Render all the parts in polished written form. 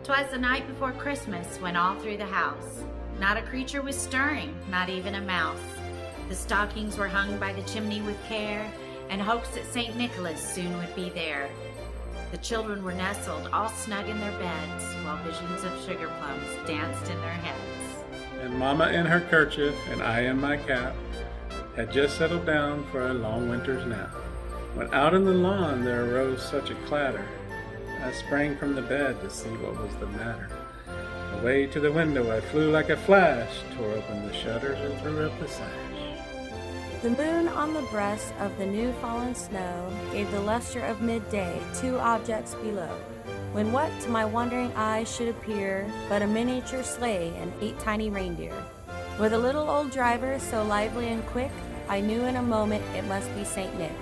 'Twas the night before Christmas when all through the house not a creature was stirring, not even a mouse. The stockings were hung by the chimney with care, and hopes that St. Nicholas soon would be there. The children were nestled all snug in their beds, while visions of sugar plums danced in their heads. And Mama in her kerchief and I in my cap had just settled down for a long winter's nap, when out in the lawn there arose such a clatter. I sprang from the bed to see what was the matter. Away to the window I flew like a flash, tore open the shutters and threw up the sash. The moon on the breast of the new fallen snow gave the luster of midday 2 objects below, when what to my wondering eyes should appear but a miniature sleigh and 8 tiny reindeer. With a little old driver so lively and quick, I knew in a moment it must be Saint Nick.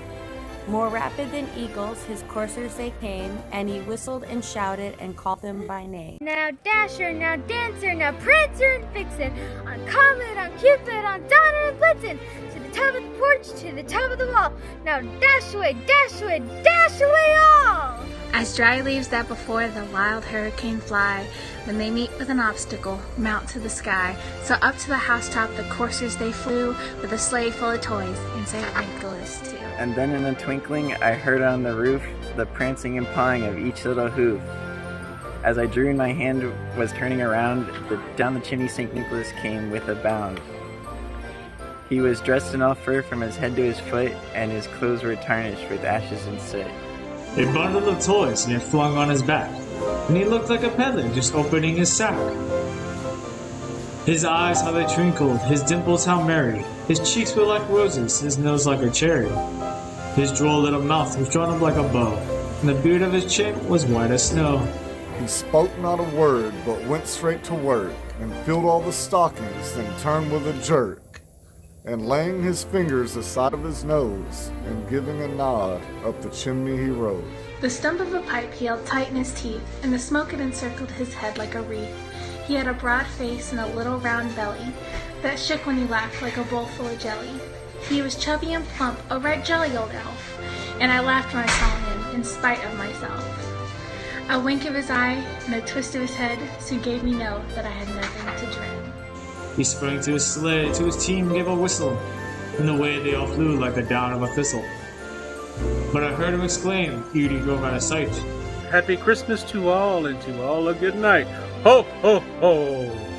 More rapid than eagles, his coursers they came, and he whistled and shouted and called them by name. Now Dasher, now Dancer, now Prancer and Vixen, on Comet, on Cupid, on Donner and Blitzen, to the top of the porch, to the top of the wall. Now dash away, dash away, dash away all! As dry leaves that before the wild hurricane fly, when they meet with an obstacle, mount to the sky. So up to the housetop the coursers they flew, with a sleigh full of toys, and St. Nicholas too. And then in a twinkling I heard on the roof the prancing and pawing of each little hoof. As I drew in my hand was turning around, down the chimney St. Nicholas came with a bound. He was dressed in all fur from his head to his foot, and his clothes were tarnished with ashes and soot. A bundle of toys he had flung on his back, and he looked like a peddler just opening his sack. His eyes how they twinkled, his dimples how merry, his cheeks were like roses, his nose like a cherry. His droll little mouth was drawn up like a bow, and the beard of his chin was white as snow. He spoke not a word, but went straight to work, and filled all the stockings, then turned with a jerk. And laying his fingers aside of his nose, and giving a nod, up the chimney he rose. The stump of a pipe he held tight in his teeth, and the smoke had encircled his head like a wreath. He had a broad face and a little round belly that shook when he laughed like a bowl full of jelly. He was chubby and plump, a right jolly old elf, and I laughed when I saw him, in spite of myself. A wink of his eye and a twist of his head soon gave me know that I had nothing to dread. He sprang to his sleigh, to his team gave a whistle, and away they all flew like the down of a thistle. But I heard him exclaim, beauty drove out of sight. Happy Christmas to all, and to all a good night. Ho, ho, ho!